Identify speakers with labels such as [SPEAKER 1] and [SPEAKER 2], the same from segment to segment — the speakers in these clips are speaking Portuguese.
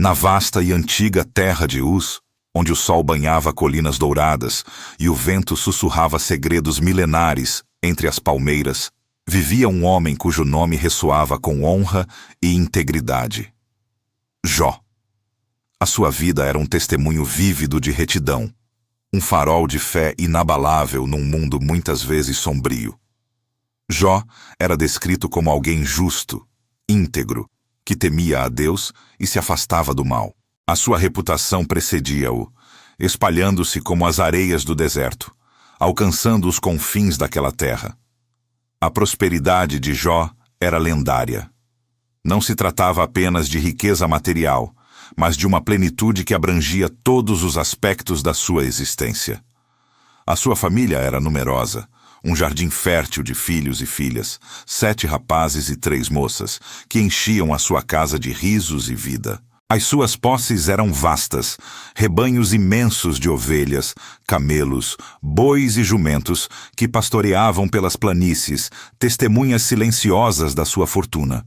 [SPEAKER 1] Na vasta e antiga terra de Uz, onde o sol banhava colinas douradas e o vento sussurrava segredos milenares entre as palmeiras, vivia um homem cujo nome ressoava com honra e integridade: Jó. A sua vida era um testemunho vívido de retidão, um farol de fé inabalável num mundo muitas vezes sombrio. Jó era descrito como alguém justo, íntegro, que temia a Deus e se afastava do mal. A sua reputação precedia-o, espalhando-se como as areias do deserto, alcançando os confins daquela terra. A prosperidade de Jó era lendária. Não se tratava apenas de riqueza material, mas de uma plenitude que abrangia todos os aspectos da sua existência. A sua família era numerosa, um jardim fértil de filhos e filhas, 7 rapazes e 3 moças, que enchiam a sua casa de risos e vida. As suas posses eram vastas, rebanhos imensos de ovelhas, camelos, bois e jumentos que pastoreavam pelas planícies, testemunhas silenciosas da sua fortuna.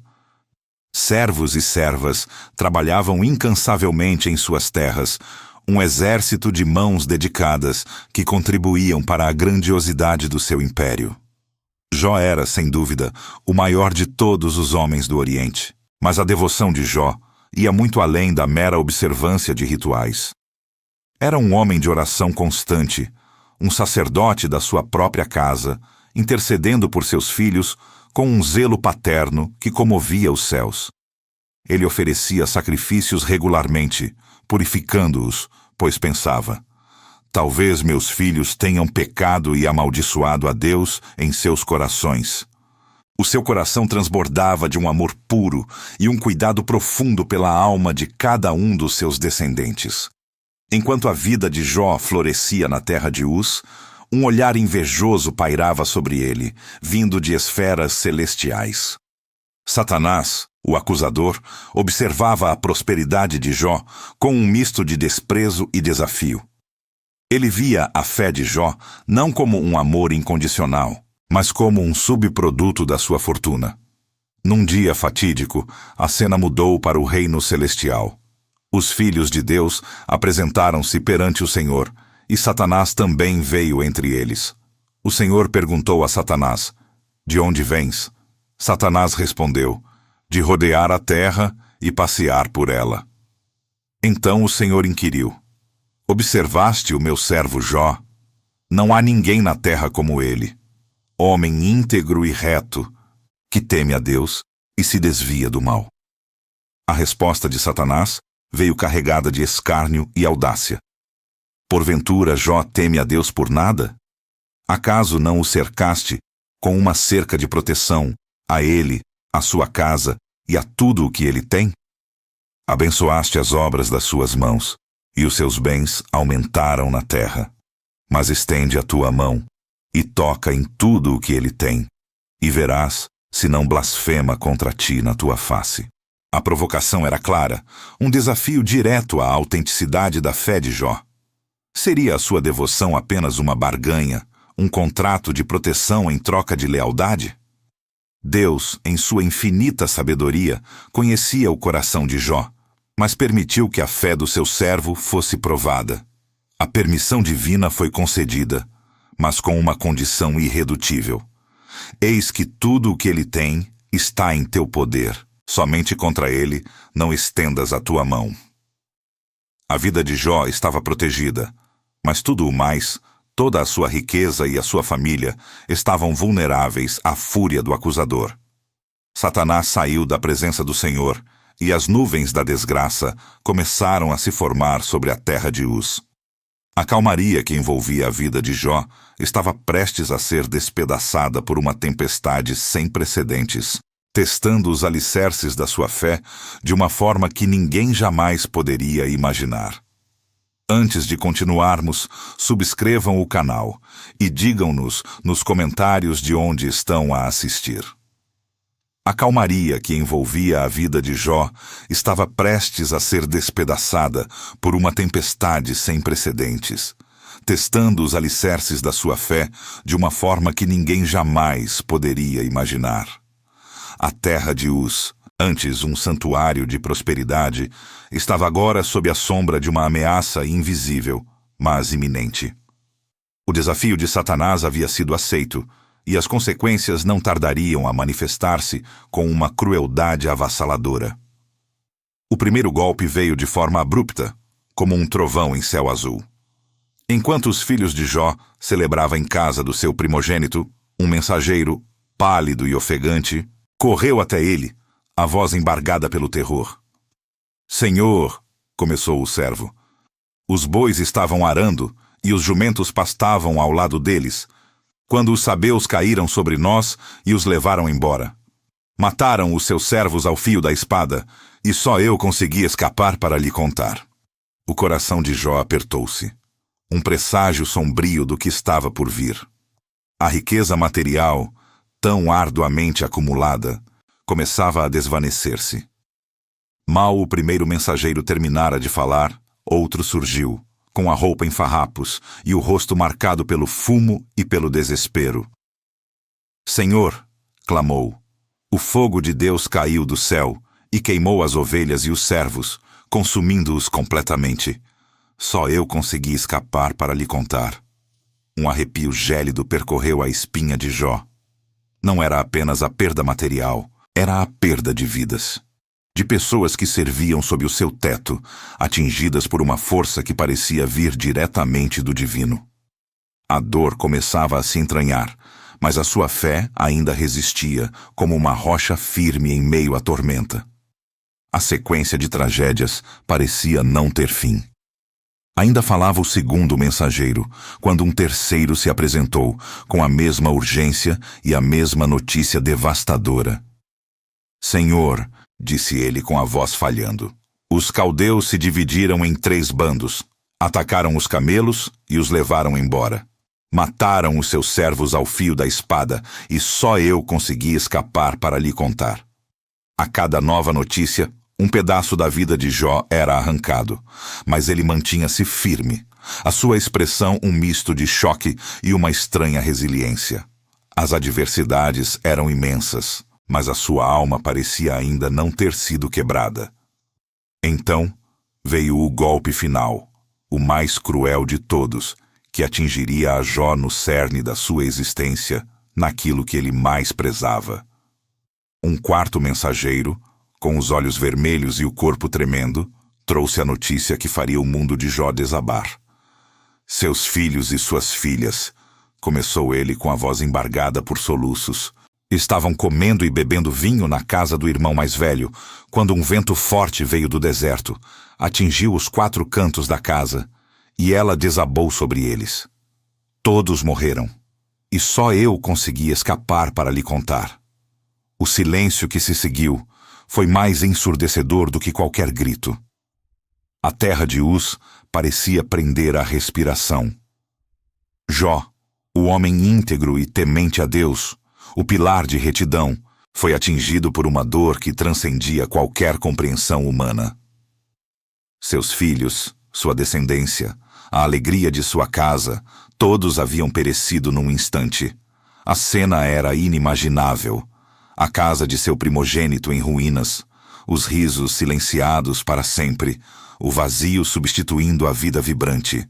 [SPEAKER 1] Servos e servas trabalhavam incansavelmente em suas terras, um exército de mãos dedicadas que contribuíam para a grandiosidade do seu império. Jó era, sem dúvida, o maior de todos os homens do Oriente, mas a devoção de Jó ia muito além da mera observância de rituais. Era um homem de oração constante, um sacerdote da sua própria casa, intercedendo por seus filhos com um zelo paterno que comovia os céus. Ele oferecia sacrifícios regularmente, purificando-os, pois pensava: talvez meus filhos tenham pecado e amaldiçoado a Deus em seus corações. O seu coração transbordava de um amor puro e um cuidado profundo pela alma de cada um dos seus descendentes. Enquanto a vida de Jó florescia na terra de Uz, um olhar invejoso pairava sobre ele, vindo de esferas celestiais. Satanás, o acusador, observava a prosperidade de Jó com um misto de desprezo e desafio. Ele via a fé de Jó não como um amor incondicional, mas como um subproduto da sua fortuna. Num dia fatídico, a cena mudou para o reino celestial. Os filhos de Deus apresentaram-se perante o Senhor, e Satanás também veio entre eles. O Senhor perguntou a Satanás: de onde vens? Satanás respondeu: de rodear a terra e passear por ela. Então o Senhor inquiriu: observaste o meu servo Jó? Não há ninguém na terra como ele, homem íntegro e reto, que teme a Deus e se desvia do mal. A resposta de Satanás veio carregada de escárnio e audácia. Porventura Jó teme a Deus por nada? Acaso não o cercaste com uma cerca de proteção, a ele, a sua casa e a tudo o que ele tem? Abençoaste as obras das suas mãos, e os seus bens aumentaram na terra. Mas estende a tua mão, e toca em tudo o que ele tem, e verás se não blasfema contra ti na tua face. A provocação era clara, um desafio direto à autenticidade da fé de Jó. Seria a sua devoção apenas uma barganha, um contrato de proteção em troca de lealdade? Deus, em sua infinita sabedoria, conhecia o coração de Jó, mas permitiu que a fé do seu servo fosse provada. A permissão divina foi concedida, mas com uma condição irredutível. Eis que tudo o que ele tem está em teu poder. Somente contra ele não estendas a tua mão. A vida de Jó estava protegida, mas tudo o mais, toda a sua riqueza e a sua família estavam vulneráveis à fúria do acusador. Satanás saiu da presença do Senhor, e as nuvens da desgraça começaram a se formar sobre a terra de Uz. A calmaria que envolvia a vida de Jó estava prestes a ser despedaçada por uma tempestade sem precedentes, testando os alicerces da sua fé de uma forma que ninguém jamais poderia imaginar. Antes de continuarmos, subscrevam o canal e digam-nos nos comentários de onde estão a assistir. A calmaria que envolvia a vida de Jó estava prestes a ser despedaçada por uma tempestade sem precedentes, testando os alicerces da sua fé de uma forma que ninguém jamais poderia imaginar. A terra de Uz, Antes um santuário de prosperidade, estava agora sob a sombra de uma ameaça invisível, mas iminente. O desafio de Satanás havia sido aceito, e as consequências não tardariam a manifestar-se com uma crueldade avassaladora. O primeiro golpe veio de forma abrupta, como um trovão em céu azul. Enquanto os filhos de Jó celebravam em casa do seu primogênito, um mensageiro, pálido e ofegante, correu até ele, a voz embargada pelo terror. "Senhor", começou o servo, "os bois estavam arando e os jumentos pastavam ao lado deles, quando os sabeus caíram sobre nós e os levaram embora. Mataram os seus servos ao fio da espada, e só eu consegui escapar para lhe contar." O coração de Jó apertou-se. Um presságio sombrio do que estava por vir. A riqueza material, tão arduamente acumulada, começava a desvanecer-se. Mal o primeiro mensageiro terminara de falar, outro surgiu, com a roupa em farrapos e o rosto marcado pelo fumo e pelo desespero. "Senhor", clamou, "o fogo de Deus caiu do céu e queimou as ovelhas e os servos, consumindo-os completamente. Só eu consegui escapar para lhe contar." Um arrepio gélido percorreu a espinha de Jó. Não era apenas a perda material, era a perda de vidas. De pessoas que serviam sob o seu teto, atingidas por uma força que parecia vir diretamente do divino. A dor começava a se entranhar, mas a sua fé ainda resistia, como uma rocha firme em meio à tormenta. A sequência de tragédias parecia não ter fim. Ainda falava o segundo mensageiro, quando um terceiro se apresentou, com a mesma urgência e a mesma notícia devastadora. "Senhor", disse ele com a voz falhando, "os caldeus se dividiram em 3 bandos, atacaram os camelos e os levaram embora. Mataram os seus servos ao fio da espada, e só eu consegui escapar para lhe contar." A cada nova notícia, um pedaço da vida de Jó era arrancado, mas ele mantinha-se firme, a sua expressão um misto de choque e uma estranha resiliência. As adversidades eram imensas, mas a sua alma parecia ainda não ter sido quebrada. Então veio o golpe final, o mais cruel de todos, que atingiria a Jó no cerne da sua existência, naquilo que ele mais prezava. Um quarto mensageiro, com os olhos vermelhos e o corpo tremendo, trouxe a notícia que faria o mundo de Jó desabar. "Seus filhos e suas filhas", começou ele com a voz embargada por soluços, "estavam comendo e bebendo vinho na casa do irmão mais velho, quando um vento forte veio do deserto, atingiu os 4 cantos da casa, e ela desabou sobre eles. Todos morreram, e só eu consegui escapar para lhe contar." O silêncio que se seguiu foi mais ensurdecedor do que qualquer grito. A terra de Uz parecia prender a respiração. Jó, o homem íntegro e temente a Deus, o pilar de retidão, foi atingido por uma dor que transcendia qualquer compreensão humana. Seus filhos, sua descendência, a alegria de sua casa, todos haviam perecido num instante. A cena era inimaginável. A casa de seu primogênito em ruínas, os risos silenciados para sempre, o vazio substituindo a vida vibrante.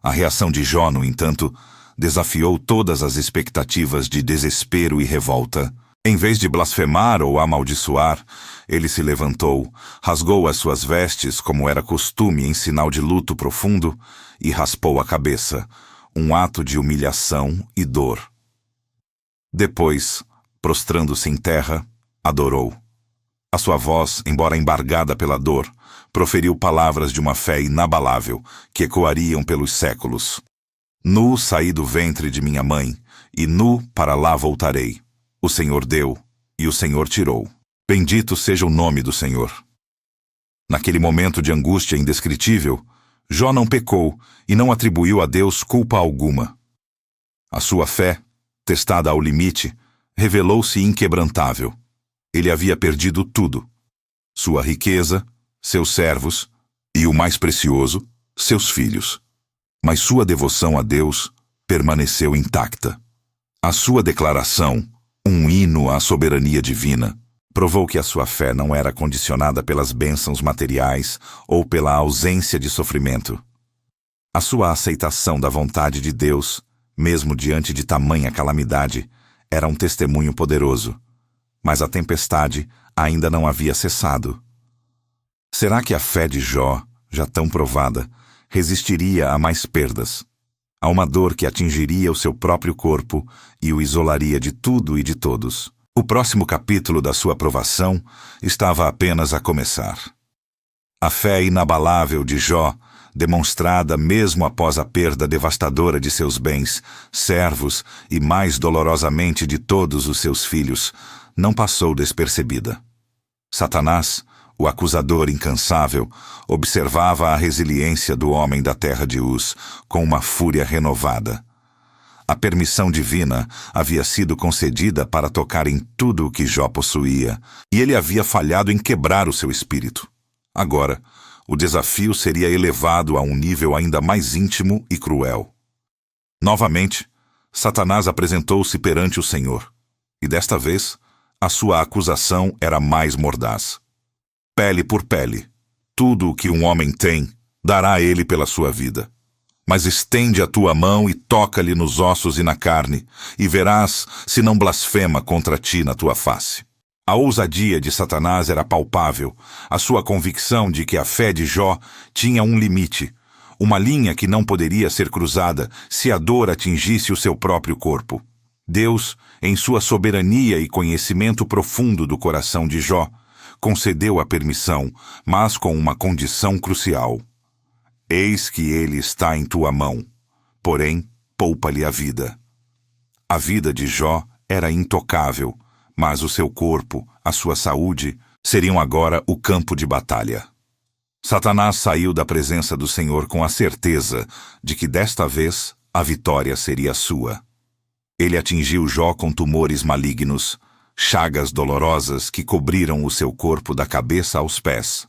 [SPEAKER 1] A reação de Jó, no entanto, desafiou todas as expectativas de desespero e revolta. Em vez de blasfemar ou amaldiçoar, ele se levantou, rasgou as suas vestes, como era costume em sinal de luto profundo, e raspou a cabeça, um ato de humilhação e dor. Depois, prostrando-se em terra, adorou. A sua voz, embora embargada pela dor, proferiu palavras de uma fé inabalável, que ecoariam pelos séculos. "Nu saí do ventre de minha mãe, e nu para lá voltarei. O Senhor deu, e o Senhor tirou. Bendito seja o nome do Senhor." Naquele momento de angústia indescritível, Jó não pecou e não atribuiu a Deus culpa alguma. A sua fé, testada ao limite, revelou-se inquebrantável. Ele havia perdido tudo: sua riqueza, seus servos e, o mais precioso, seus filhos. Mas sua devoção a Deus permaneceu intacta. A sua declaração, um hino à soberania divina, Provou que a sua fé não era condicionada pelas bênçãos materiais ou pela ausência de sofrimento. A sua aceitação da vontade de Deus, mesmo diante de tamanha calamidade, era um testemunho poderoso. Mas a tempestade ainda não havia cessado. Será que a fé de Jó, já tão provada, resistiria a mais perdas? A uma dor que atingiria o seu próprio corpo e o isolaria de tudo e de todos. O próximo capítulo da sua provação estava apenas a começar. A fé inabalável de Jó, demonstrada mesmo após a perda devastadora de seus bens, servos e mais dolorosamente de todos os seus filhos, não passou despercebida. Satanás, o acusador incansável, observava a resiliência do homem da terra de Uz com uma fúria renovada. A permissão divina havia sido concedida para tocar em tudo o que Jó possuía, e ele havia falhado em quebrar o seu espírito. Agora, o desafio seria elevado a um nível ainda mais íntimo e cruel. Novamente, Satanás apresentou-se perante o Senhor, e desta vez, a sua acusação era mais mordaz. Pele por pele, tudo o que um homem tem, dará ele pela sua vida. Mas estende a tua mão e toca-lhe nos ossos e na carne, e verás se não blasfema contra ti na tua face. A ousadia de Satanás era palpável, a sua convicção de que a fé de Jó tinha um limite, uma linha que não poderia ser cruzada se a dor atingisse o seu próprio corpo. Deus, em sua soberania e conhecimento profundo do coração de Jó, concedeu a permissão, mas com uma condição crucial. Eis que ele está em tua mão, porém, poupa-lhe a vida. A vida de Jó era intocável, mas o seu corpo, a sua saúde, seriam agora o campo de batalha. Satanás saiu da presença do Senhor com a certeza de que desta vez a vitória seria sua. Ele atingiu Jó com tumores malignos, chagas dolorosas que cobriram o seu corpo da cabeça aos pés.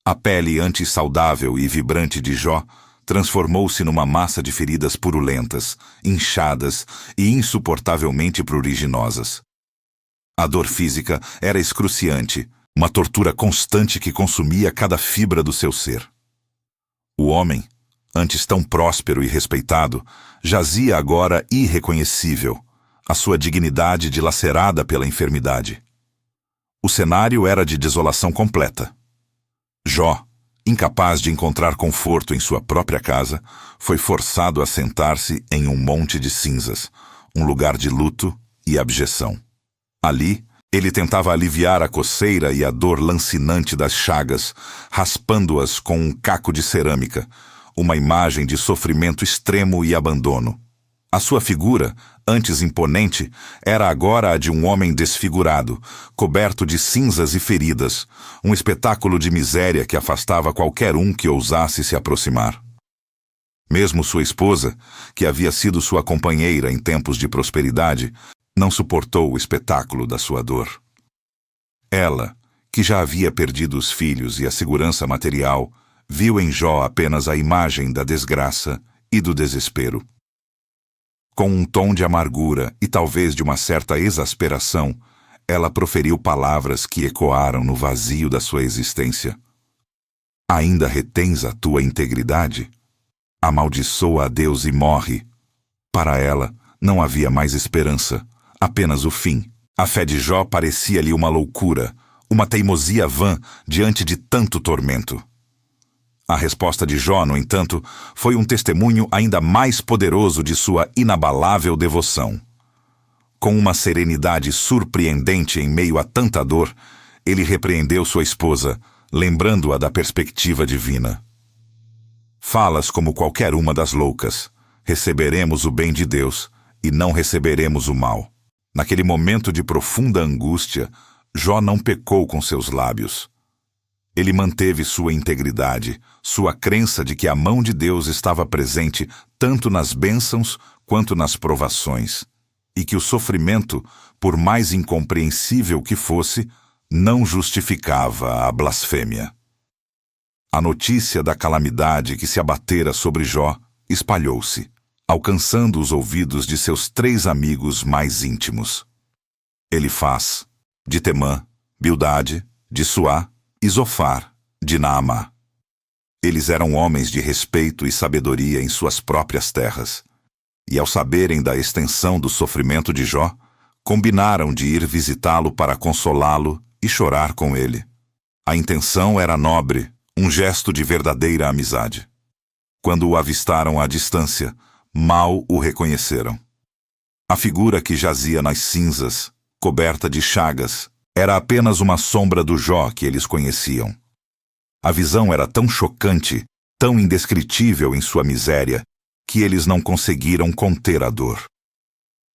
[SPEAKER 1] A pele antissaudável e vibrante de Jó transformou-se numa massa de feridas purulentas, inchadas e insuportavelmente pruriginosas. A dor física era excruciante, uma tortura constante que consumia cada fibra do seu ser. O homem, antes tão próspero e respeitado, jazia agora irreconhecível, a sua dignidade dilacerada pela enfermidade. O cenário era de desolação completa. Jó, incapaz de encontrar conforto em sua própria casa, foi forçado a sentar-se em um monte de cinzas, um lugar de luto e abjeção. Ali, ele tentava aliviar a coceira e a dor lancinante das chagas, raspando-as com um caco de cerâmica, uma imagem de sofrimento extremo e abandono. A sua figura, antes imponente, era agora a de um homem desfigurado, coberto de cinzas e feridas, um espetáculo de miséria que afastava qualquer um que ousasse se aproximar. Mesmo sua esposa, que havia sido sua companheira em tempos de prosperidade, não suportou o espetáculo da sua dor. Ela, que já havia perdido os filhos e a segurança material, viu em Jó apenas a imagem da desgraça e do desespero. Com um tom de amargura e talvez de uma certa exasperação, ela proferiu palavras que ecoaram no vazio da sua existência. Ainda retens a tua integridade? Amaldiçoa a Deus e morre. Para ela, não havia mais esperança, apenas o fim. A fé de Jó parecia-lhe uma loucura, uma teimosia vã diante de tanto tormento. A resposta de Jó, no entanto, foi um testemunho ainda mais poderoso de sua inabalável devoção. Com uma serenidade surpreendente em meio a tanta dor, ele repreendeu sua esposa, lembrando-a da perspectiva divina. Falas como qualquer uma das loucas. Receberemos o bem de Deus e não receberemos o mal. Naquele momento de profunda angústia, Jó não pecou com seus lábios. Ele manteve sua integridade, sua crença de que a mão de Deus estava presente tanto nas bênçãos quanto nas provações, e que o sofrimento, por mais incompreensível que fosse, não justificava a blasfêmia. A notícia da calamidade que se abatera sobre Jó espalhou-se, alcançando os ouvidos de seus 3 amigos mais íntimos. Elifaz, de Temã, Bildade, de Suá e Zofar, de Naamá. Eles eram homens de respeito e sabedoria em suas próprias terras. E ao saberem da extensão do sofrimento de Jó, combinaram de ir visitá-lo para consolá-lo e chorar com ele. A intenção era nobre, um gesto de verdadeira amizade. Quando o avistaram à distância, mal o reconheceram. A figura que jazia nas cinzas, coberta de chagas, era apenas uma sombra do Jó que eles conheciam. A visão era tão chocante, tão indescritível em sua miséria, que eles não conseguiram conter a dor.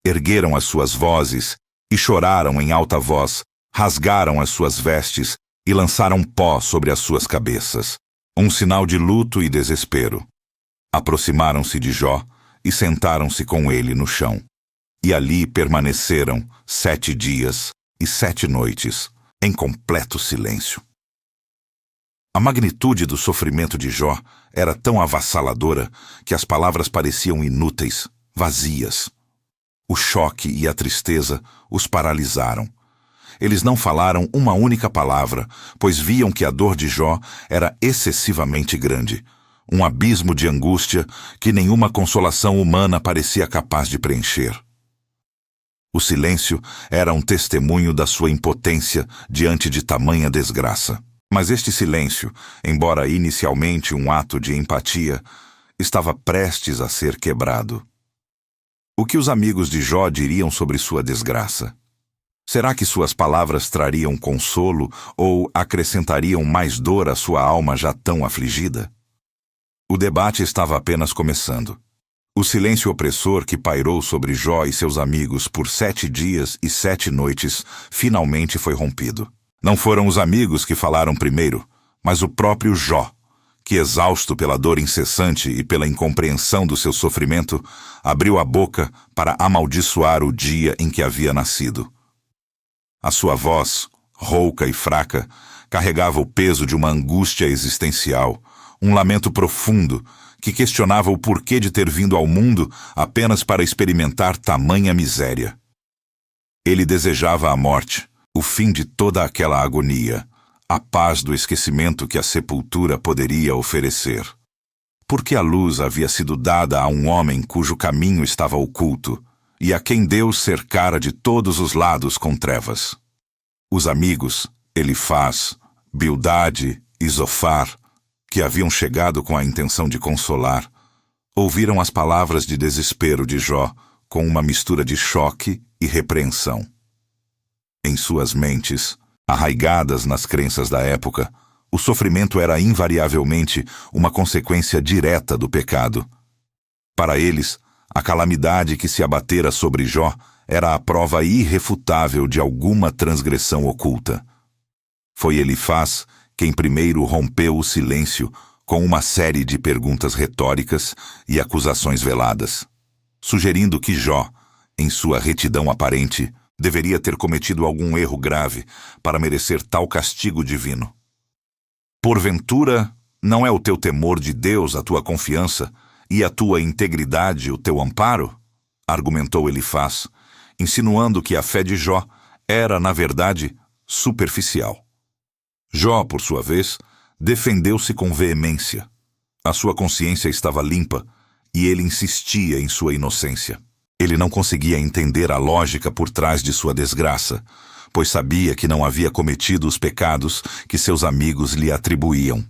[SPEAKER 1] Ergueram as suas vozes e choraram em alta voz, rasgaram as suas vestes e lançaram pó sobre as suas cabeças, um sinal de luto e desespero. Aproximaram-se de Jó e sentaram-se com ele no chão. E ali permaneceram 7 dias e 7 noites, em completo silêncio. A magnitude do sofrimento de Jó era tão avassaladora que as palavras pareciam inúteis, vazias. O choque e a tristeza os paralisaram. Eles não falaram uma única palavra, pois viam que a dor de Jó era excessivamente grande, um abismo de angústia que nenhuma consolação humana parecia capaz de preencher. O silêncio era um testemunho da sua impotência diante de tamanha desgraça. Mas este silêncio, embora inicialmente um ato de empatia, estava prestes a ser quebrado. O que os amigos de Jó diriam sobre sua desgraça? Será que suas palavras trariam consolo ou acrescentariam mais dor à sua alma já tão afligida? O debate estava apenas começando. O silêncio opressor que pairou sobre Jó e seus amigos por 7 dias e 7 noites finalmente foi rompido. Não foram os amigos que falaram primeiro, mas o próprio Jó, que, exausto pela dor incessante e pela incompreensão do seu sofrimento, abriu a boca para amaldiçoar o dia em que havia nascido. A sua voz, rouca e fraca, carregava o peso de uma angústia existencial, um lamento profundo que questionava o porquê de ter vindo ao mundo apenas para experimentar tamanha miséria. Ele desejava a morte, o fim de toda aquela agonia, a paz do esquecimento que a sepultura poderia oferecer. Porque a luz havia sido dada a um homem cujo caminho estava oculto e a quem Deus cercara de todos os lados com trevas. Os amigos, Elifaz, Bildade e Zofar, que haviam chegado com a intenção de consolar, ouviram as palavras de desespero de Jó com uma mistura de choque e repreensão. Em suas mentes, arraigadas nas crenças da época, o sofrimento era invariavelmente uma consequência direta do pecado. Para eles, a calamidade que se abatera sobre Jó era a prova irrefutável de alguma transgressão oculta. Foi Elifaz quem primeiro rompeu o silêncio com uma série de perguntas retóricas e acusações veladas, sugerindo que Jó, em sua retidão aparente, deveria ter cometido algum erro grave para merecer tal castigo divino. Porventura, não é o teu temor de Deus a tua confiança e a tua integridade o teu amparo? Argumentou Elifaz, insinuando que a fé de Jó era, na verdade, superficial. Jó, por sua vez, defendeu-se com veemência. A sua consciência estava limpa e ele insistia em sua inocência. Ele não conseguia entender a lógica por trás de sua desgraça, pois sabia que não havia cometido os pecados que seus amigos lhe atribuíam.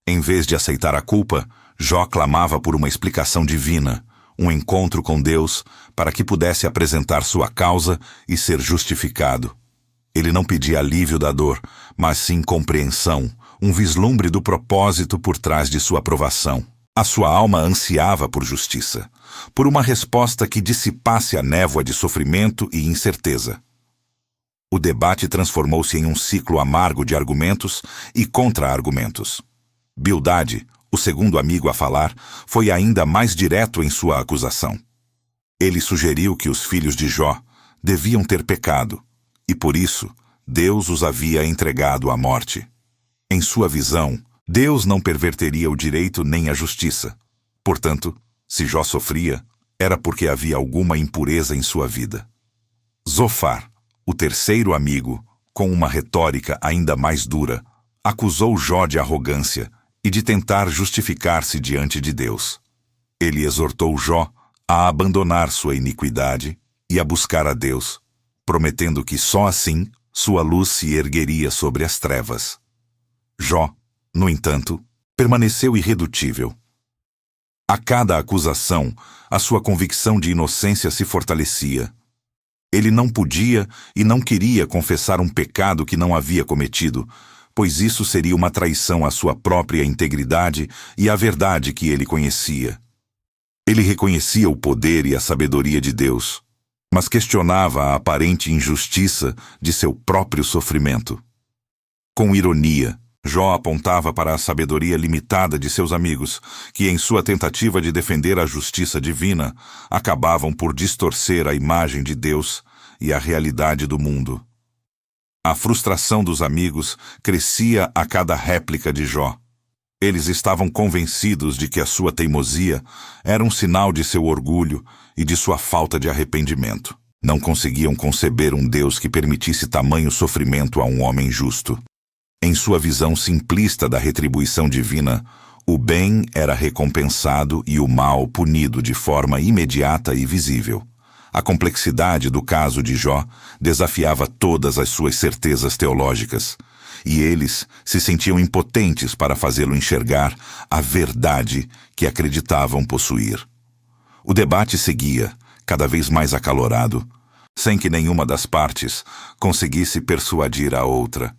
[SPEAKER 1] Em vez de aceitar a culpa, Jó clamava por uma explicação divina, um encontro com Deus para que pudesse apresentar sua causa e ser justificado. Ele não pedia alívio da dor, mas sim compreensão, um vislumbre do propósito por trás de sua provação. A sua alma ansiava por justiça, por uma resposta que dissipasse a névoa de sofrimento e incerteza. O debate transformou-se em um ciclo amargo de argumentos e contra-argumentos. Bildade, o segundo amigo a falar, foi ainda mais direto em sua acusação. Ele sugeriu que os filhos de Jó deviam ter pecado, e por isso Deus os havia entregado à morte. Em sua visão, Deus não perverteria o direito nem a justiça. Portanto, se Jó sofria, era porque havia alguma impureza em sua vida. Zofar, O terceiro amigo, com uma retórica ainda mais dura, acusou Jó de arrogância e de tentar justificar-se diante de Deus. Ele exortou Jó a abandonar sua iniquidade e a buscar a Deus, prometendo que só assim sua luz se ergueria sobre as trevas. Jó, no entanto, permaneceu irredutível. A cada acusação, a sua convicção de inocência se fortalecia. Ele não podia e não queria confessar um pecado que não havia cometido, pois isso seria uma traição à sua própria integridade e à verdade que ele conhecia. Ele reconhecia o poder e a sabedoria de Deus, mas questionava a aparente injustiça de seu próprio sofrimento. Com ironia, Jó apontava para a sabedoria limitada de seus amigos, que em sua tentativa de defender a justiça divina, acabavam por distorcer a imagem de Deus e a realidade do mundo. A frustração dos amigos crescia a cada réplica de Jó. Eles estavam convencidos de que a sua teimosia era um sinal de seu orgulho e de sua falta de arrependimento. Não conseguiam conceber um Deus que permitisse tamanho sofrimento a um homem justo. Em sua visão simplista da retribuição divina, o bem era recompensado e o mal punido de forma imediata e visível. A complexidade do caso de Jó desafiava todas as suas certezas teológicas, e eles se sentiam impotentes para fazê-lo enxergar a verdade que acreditavam possuir. O debate seguia, cada vez mais acalorado, sem que nenhuma das partes conseguisse persuadir a outra.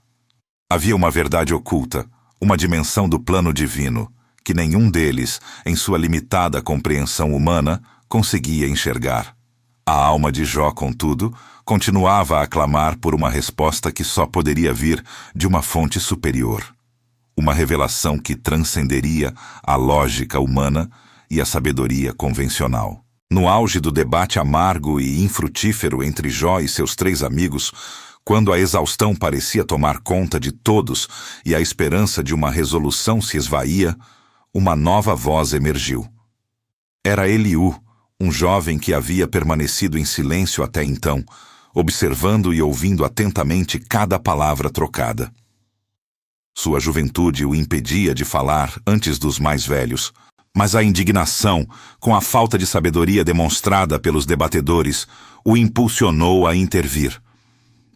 [SPEAKER 1] Havia uma verdade oculta, uma dimensão do plano divino, que nenhum deles, em sua limitada compreensão humana, conseguia enxergar. A alma de Jó, contudo, continuava a clamar por uma resposta que só poderia vir de uma fonte superior. Uma revelação que transcenderia a lógica humana e a sabedoria convencional. No auge do debate amargo e infrutífero entre Jó e seus três amigos, quando a exaustão parecia tomar conta de todos e a esperança de uma resolução se esvaía, uma nova voz emergiu. Era Eliú, um jovem que havia permanecido em silêncio até então, observando e ouvindo atentamente cada palavra trocada. Sua juventude o impedia de falar antes dos mais velhos, mas a indignação, com a falta de sabedoria demonstrada pelos debatedores, o impulsionou a intervir.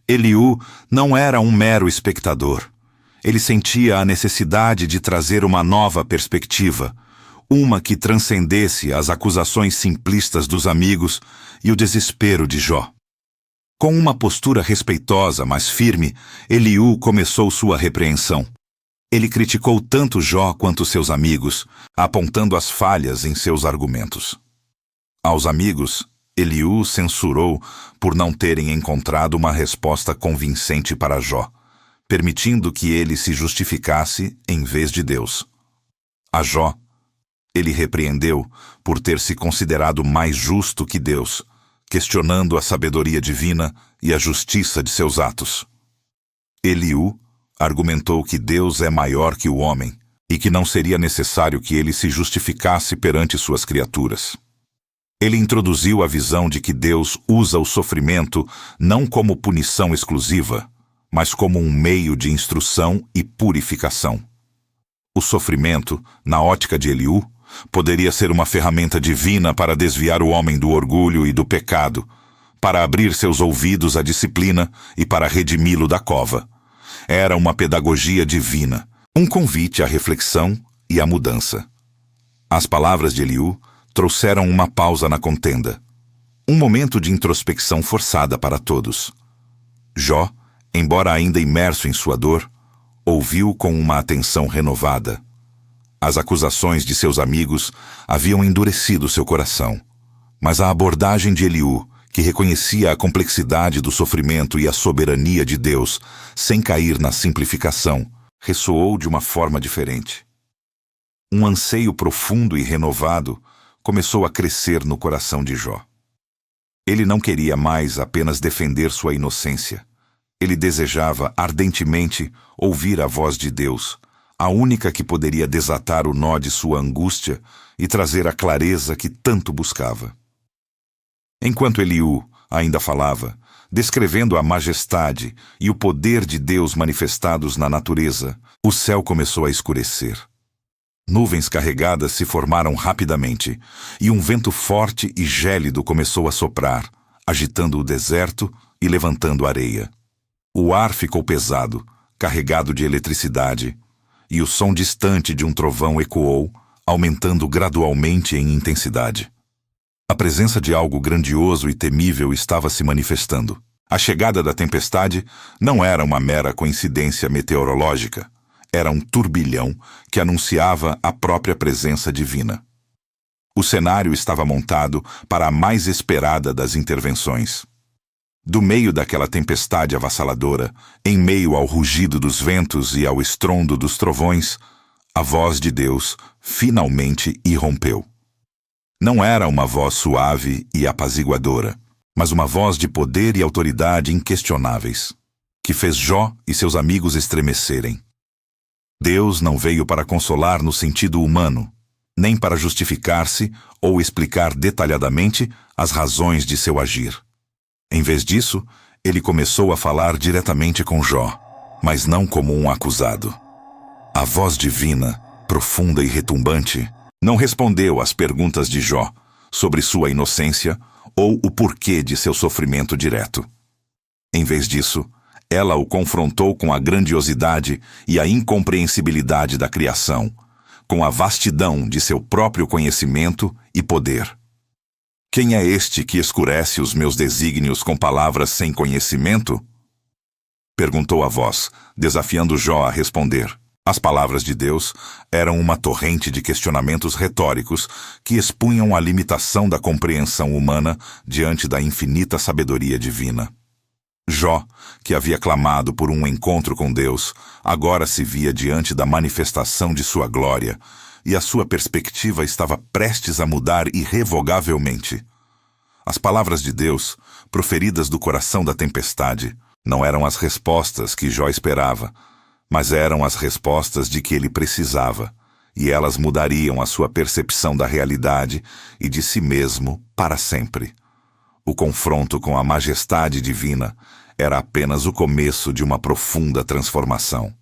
[SPEAKER 1] Eliú não era um mero espectador. Ele sentia a necessidade de trazer uma nova perspectiva, uma que transcendesse as acusações simplistas dos amigos e o desespero de Jó. Com uma postura respeitosa, mas firme, Eliú começou sua repreensão. Ele criticou tanto Jó quanto seus amigos, apontando as falhas em seus argumentos. Aos amigos, Eliú censurou por não terem encontrado uma resposta convincente para Jó, permitindo que ele se justificasse em vez de Deus. A Jó, ele repreendeu por ter se considerado mais justo que Deus, questionando a sabedoria divina e a justiça de seus atos. Eliú argumentou que Deus é maior que o homem e que não seria necessário que ele se justificasse perante suas criaturas. Ele introduziu a visão de que Deus usa o sofrimento não como punição exclusiva, mas como um meio de instrução e purificação. O sofrimento, na ótica de Eliú, poderia ser uma ferramenta divina para desviar o homem do orgulho e do pecado, para abrir seus ouvidos à disciplina e para redimi-lo da cova. Era uma pedagogia divina, um convite à reflexão e à mudança. As palavras de Eliú trouxeram uma pausa na contenda, um momento de introspecção forçada para todos. Jó, embora ainda imerso em sua dor, ouviu com uma atenção renovada. As acusações de seus amigos haviam endurecido seu coração, mas a abordagem de Eliú, que reconhecia a complexidade do sofrimento e a soberania de Deus, sem cair na simplificação, ressoou de uma forma diferente. Um anseio profundo e renovado começou a crescer no coração de Jó. Ele não queria mais apenas defender sua inocência. Ele desejava ardentemente ouvir a voz de Deus, a única que poderia desatar o nó de sua angústia e trazer a clareza que tanto buscava. Enquanto Eliú ainda falava, descrevendo a majestade e o poder de Deus manifestados na natureza, o céu começou a escurecer. Nuvens carregadas se formaram rapidamente, e um vento forte e gélido começou a soprar, agitando o deserto e levantando areia. O ar ficou pesado, carregado de eletricidade, e o som distante de um trovão ecoou, aumentando gradualmente em intensidade. A presença de algo grandioso e temível estava se manifestando. A chegada da tempestade não era uma mera coincidência meteorológica. Era um turbilhão que anunciava a própria presença divina. O cenário estava montado para a mais esperada das intervenções. Do meio daquela tempestade avassaladora, em meio ao rugido dos ventos e ao estrondo dos trovões, a voz de Deus finalmente irrompeu. Não era uma voz suave e apaziguadora, mas uma voz de poder e autoridade inquestionáveis, que fez Jó e seus amigos estremecerem. Deus não veio para consolar no sentido humano, nem para justificar-se ou explicar detalhadamente as razões de seu agir. Em vez disso, ele começou a falar diretamente com Jó, mas não como um acusado. A voz divina, profunda e retumbante, não respondeu às perguntas de Jó sobre sua inocência ou o porquê de seu sofrimento direto. Em vez disso, ela o confrontou com a grandiosidade e a incompreensibilidade da criação, com a vastidão de seu próprio conhecimento e poder. Quem é este que escurece os meus desígnios com palavras sem conhecimento? Perguntou a voz, desafiando Jó a responder. As palavras de Deus eram uma torrente de questionamentos retóricos que expunham a limitação da compreensão humana diante da infinita sabedoria divina. Jó, que havia clamado por um encontro com Deus, agora se via diante da manifestação de sua glória, e a sua perspectiva estava prestes a mudar irrevogavelmente. As palavras de Deus, proferidas do coração da tempestade, não eram as respostas que Jó esperava, mas eram as respostas de que ele precisava, e elas mudariam a sua percepção da realidade e de si mesmo para sempre. O confronto com a majestade divina era apenas o começo de uma profunda transformação.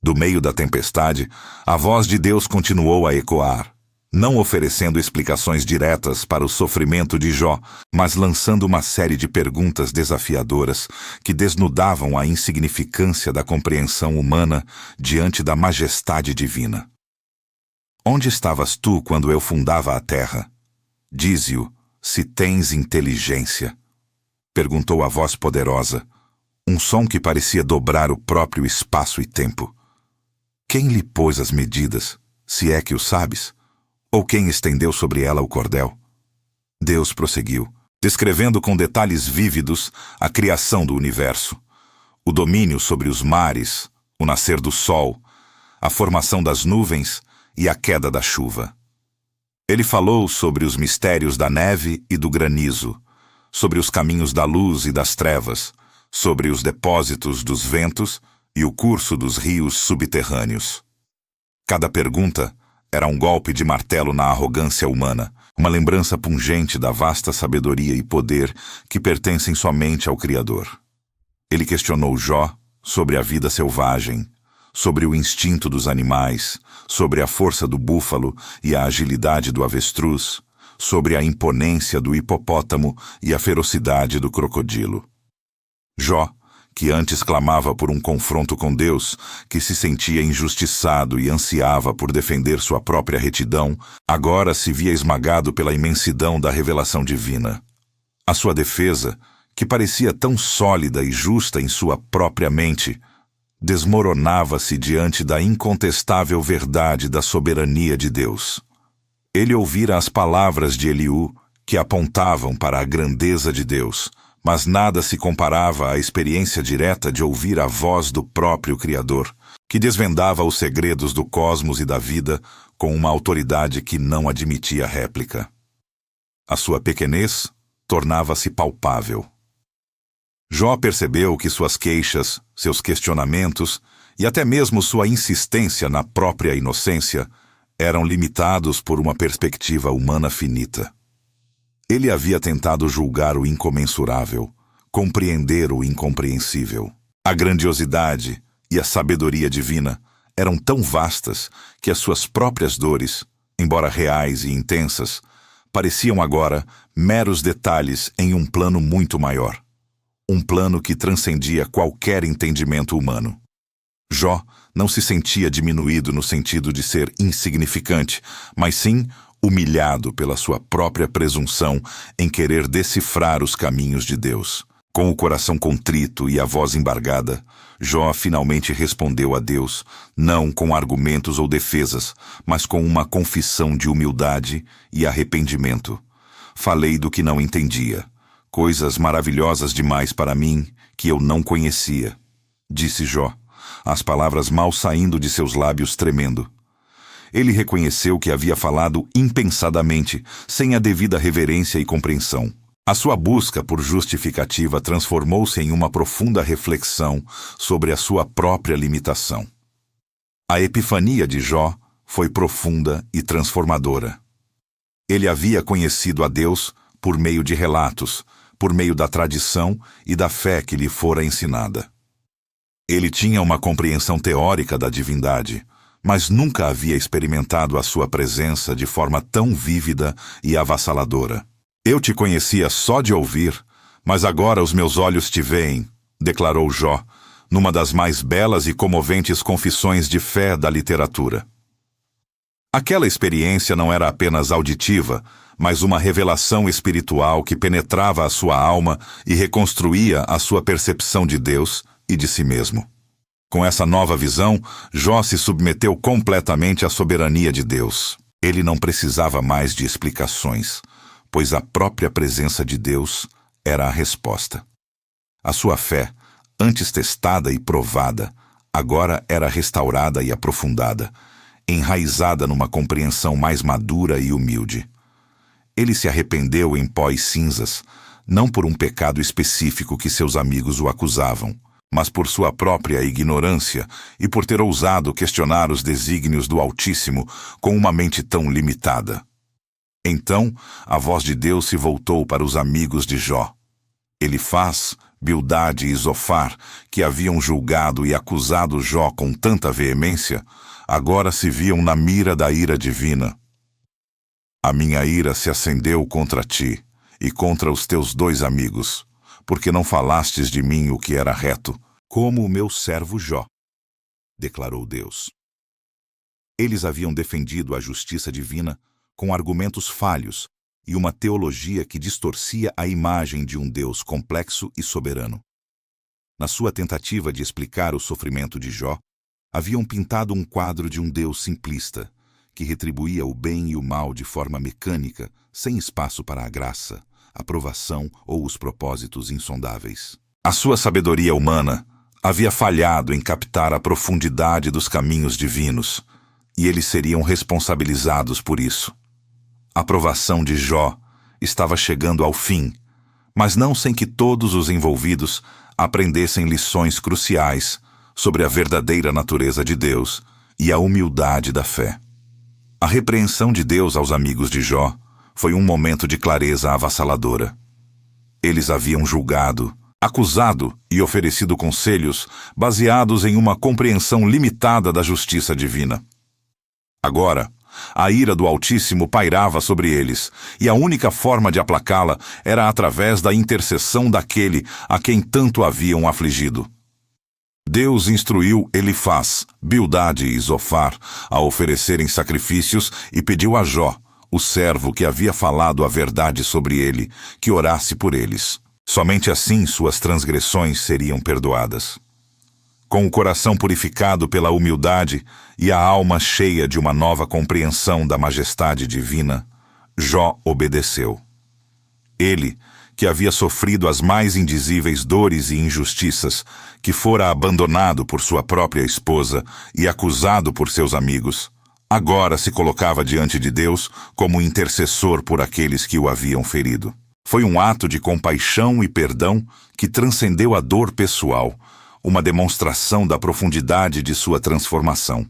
[SPEAKER 1] Do meio da tempestade, a voz de Deus continuou a ecoar, não oferecendo explicações diretas para o sofrimento de Jó, mas lançando uma série de perguntas desafiadoras que desnudavam a insignificância da compreensão humana diante da majestade divina. Onde estavas tu quando eu fundava a terra? Dize-o, se tens inteligência. Perguntou a voz poderosa, um som que parecia dobrar o próprio espaço e tempo. Quem lhe pôs as medidas, se é que o sabes? Ou quem estendeu sobre ela o cordel? Deus prosseguiu, descrevendo com detalhes vívidos a criação do universo, o domínio sobre os mares, o nascer do sol, a formação das nuvens e a queda da chuva. Ele falou sobre os mistérios da neve e do granizo, sobre os caminhos da luz e das trevas, sobre os depósitos dos ventos e o curso dos rios subterrâneos. Cada pergunta era um golpe de martelo na arrogância humana, uma lembrança pungente da vasta sabedoria e poder que pertencem somente ao Criador. Ele questionou Jó sobre a vida selvagem, sobre o instinto dos animais, sobre a força do búfalo e a agilidade do avestruz, sobre a imponência do hipopótamo e a ferocidade do crocodilo. Jó, que antes clamava por um confronto com Deus, que se sentia injustiçado e ansiava por defender sua própria retidão, agora se via esmagado pela imensidão da revelação divina. A sua defesa, que parecia tão sólida e justa em sua própria mente, desmoronava-se diante da incontestável verdade da soberania de Deus. Ele ouvira as palavras de Eliú, que apontavam para a grandeza de Deus, mas nada se comparava à experiência direta de ouvir a voz do próprio Criador, que desvendava os segredos do cosmos e da vida com uma autoridade que não admitia réplica. A sua pequenez tornava-se palpável. Jó percebeu que suas queixas, seus questionamentos e até mesmo sua insistência na própria inocência eram limitados por uma perspectiva humana finita. Ele havia tentado julgar o incomensurável, compreender o incompreensível. A grandiosidade e a sabedoria divina eram tão vastas que as suas próprias dores, embora reais e intensas, pareciam agora meros detalhes em um plano muito maior. Um plano que transcendia qualquer entendimento humano. Jó não se sentia diminuído no sentido de ser insignificante, mas sim humilhado pela sua própria presunção em querer decifrar os caminhos de Deus. Com o coração contrito e a voz embargada, Jó finalmente respondeu a Deus, não com argumentos ou defesas, mas com uma confissão de humildade e arrependimento. Falei do que não entendia, coisas maravilhosas demais para mim que eu não conhecia. Disse Jó, as palavras mal saindo de seus lábios tremendo. Ele reconheceu que havia falado impensadamente, sem a devida reverência e compreensão. A sua busca por justificativa transformou-se em uma profunda reflexão sobre a sua própria limitação. A epifania de Jó foi profunda e transformadora. Ele havia conhecido a Deus por meio de relatos, por meio da tradição e da fé que lhe fora ensinada. Ele tinha uma compreensão teórica da divindade, mas nunca havia experimentado a sua presença de forma tão vívida e avassaladora. Eu te conhecia só de ouvir, mas agora os meus olhos te veem, declarou Jó, numa das mais belas e comoventes confissões de fé da literatura. Aquela experiência não era apenas auditiva, mas uma revelação espiritual que penetrava a sua alma e reconstruía a sua percepção de Deus e de si mesmo. Com essa nova visão, Jó se submeteu completamente à soberania de Deus. Ele não precisava mais de explicações, pois a própria presença de Deus era a resposta. A sua fé, antes testada e provada, agora era restaurada e aprofundada, enraizada numa compreensão mais madura e humilde. Ele se arrependeu em pó e cinzas, não por um pecado específico que seus amigos o acusavam, mas por sua própria ignorância e por ter ousado questionar os desígnios do Altíssimo com uma mente tão limitada. Então, a voz de Deus se voltou para os amigos de Jó. Elifaz, Bildade e Zofar, que haviam julgado e acusado Jó com tanta veemência, agora se viam na mira da ira divina. A minha ira se acendeu contra ti e contra os teus dois amigos, porque não falastes de mim o que era reto, como o meu servo Jó, declarou Deus. Eles haviam defendido a justiça divina com argumentos falhos e uma teologia que distorcia a imagem de um Deus complexo e soberano. Na sua tentativa de explicar o sofrimento de Jó, haviam pintado um quadro de um Deus simplista, que retribuía o bem e o mal de forma mecânica, sem espaço para a graça, a aprovação ou os propósitos insondáveis. A sua sabedoria humana havia falhado em captar a profundidade dos caminhos divinos, e eles seriam responsabilizados por isso. A provação de Jó estava chegando ao fim, mas não sem que todos os envolvidos aprendessem lições cruciais sobre a verdadeira natureza de Deus e a humildade da fé. A repreensão de Deus aos amigos de Jó foi um momento de clareza avassaladora. Eles haviam julgado, acusado e oferecido conselhos baseados em uma compreensão limitada da justiça divina. Agora, a ira do Altíssimo pairava sobre eles, e a única forma de aplacá-la era através da intercessão daquele a quem tanto haviam afligido. Deus instruiu Elifaz, Bildade e Zofar a oferecerem sacrifícios e pediu a Jó, o servo que havia falado a verdade sobre ele, que orasse por eles. Somente assim suas transgressões seriam perdoadas. Com o coração purificado pela humildade e a alma cheia de uma nova compreensão da majestade divina, Jó obedeceu. Ele, que havia sofrido as mais indizíveis dores e injustiças, que fora abandonado por sua própria esposa e acusado por seus amigos, agora se colocava diante de Deus como intercessor por aqueles que o haviam ferido. Foi um ato de compaixão e perdão que transcendeu a dor pessoal, uma demonstração da profundidade de sua transformação.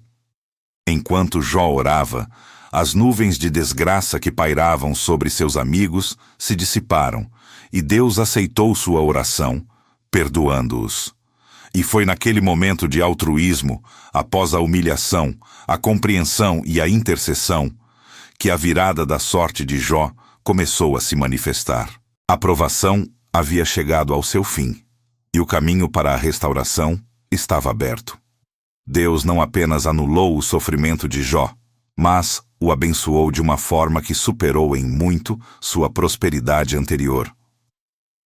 [SPEAKER 1] Enquanto Jó orava, as nuvens de desgraça que pairavam sobre seus amigos se dissiparam, e Deus aceitou sua oração, perdoando-os. E foi naquele momento de altruísmo, após a humilhação, a compreensão e a intercessão, que a virada da sorte de Jó começou a se manifestar. A provação havia chegado ao seu fim, e o caminho para a restauração estava aberto. Deus não apenas anulou o sofrimento de Jó, mas o abençoou de uma forma que superou em muito sua prosperidade anterior.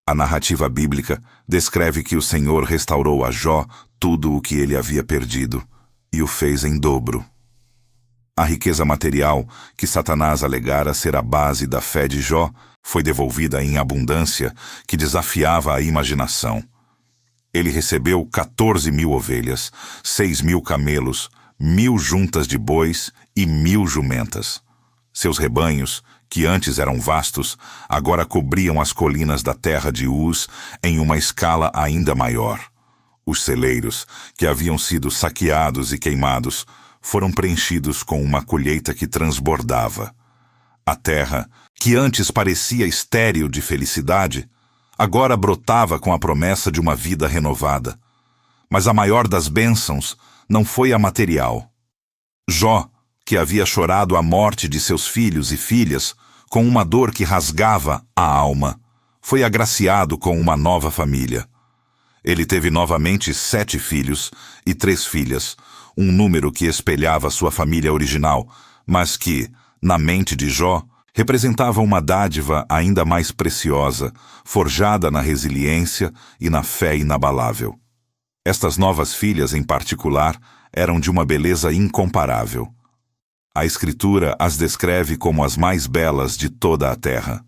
[SPEAKER 1] A narrativa bíblica descreve que o Senhor restaurou a Jó tudo o que ele havia perdido, e o fez em dobro. A riqueza material que Satanás alegara ser a base da fé de Jó foi devolvida em abundância que desafiava a imaginação. Ele recebeu 14.000 ovelhas, 6.000 camelos, 1.000 juntas de bois e 1.000 jumentas. Seus rebanhos, que antes eram vastos, agora cobriam as colinas da terra de Uz em uma escala ainda maior. Os celeiros, que haviam sido saqueados e queimados, foram preenchidos com uma colheita que transbordava. A terra, que antes parecia estéril de felicidade, agora brotava com a promessa de uma vida renovada. Mas a maior das bênçãos não foi a material. Jó, que havia chorado a morte de seus filhos e filhas, com uma dor que rasgava a alma, foi agraciado com uma nova família. Ele teve novamente 7 filhos e 3 filhas, um número que espelhava sua família original, mas que, na mente de Jó, representava uma dádiva ainda mais preciosa, forjada na resiliência e na fé inabalável. Estas novas filhas, em particular, eram de uma beleza incomparável. A Escritura as descreve como as mais belas de toda a terra.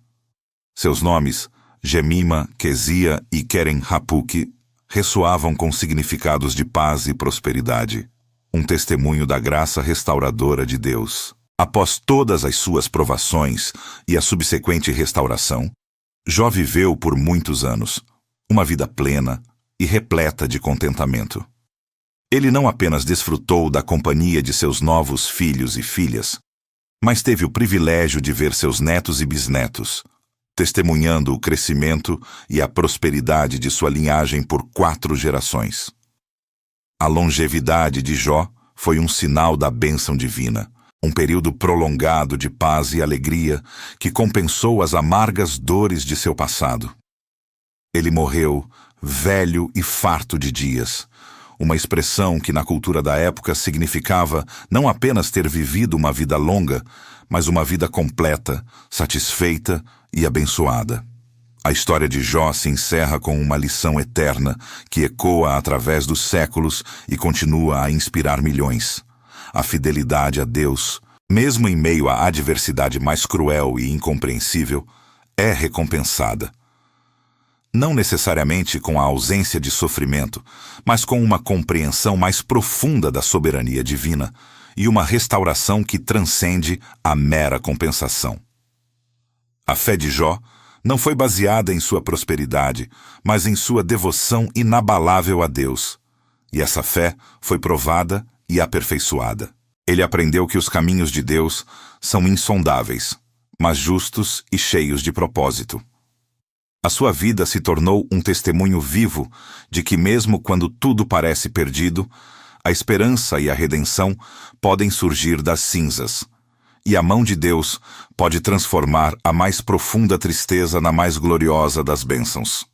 [SPEAKER 1] Seus nomes, Jemima, Quezia e Queren-Hapuque, ressoavam com significados de paz e prosperidade, um testemunho da graça restauradora de Deus. Após todas as suas provações e a subsequente restauração, Jó viveu por muitos anos, uma vida plena e repleta de contentamento. Ele não apenas desfrutou da companhia de seus novos filhos e filhas, mas teve o privilégio de ver seus netos e bisnetos, testemunhando o crescimento e a prosperidade de sua linhagem por 4 gerações. A longevidade de Jó foi um sinal da bênção divina, um período prolongado de paz e alegria que compensou as amargas dores de seu passado. Ele morreu velho e farto de dias, uma expressão que na cultura da época significava não apenas ter vivido uma vida longa, mas uma vida completa, satisfeita e abençoada. A história de Jó se encerra com uma lição eterna que ecoa através dos séculos e continua a inspirar milhões. A fidelidade a Deus, mesmo em meio à adversidade mais cruel e incompreensível, é recompensada. Não necessariamente com a ausência de sofrimento, mas com uma compreensão mais profunda da soberania divina e uma restauração que transcende a mera compensação. A fé de Jó não foi baseada em sua prosperidade, mas em sua devoção inabalável a Deus. E essa fé foi provada e aperfeiçoada. Ele aprendeu que os caminhos de Deus são insondáveis, mas justos e cheios de propósito. A sua vida se tornou um testemunho vivo de que mesmo quando tudo parece perdido, a esperança e a redenção podem surgir das cinzas, e a mão de Deus pode transformar a mais profunda tristeza na mais gloriosa das bênçãos.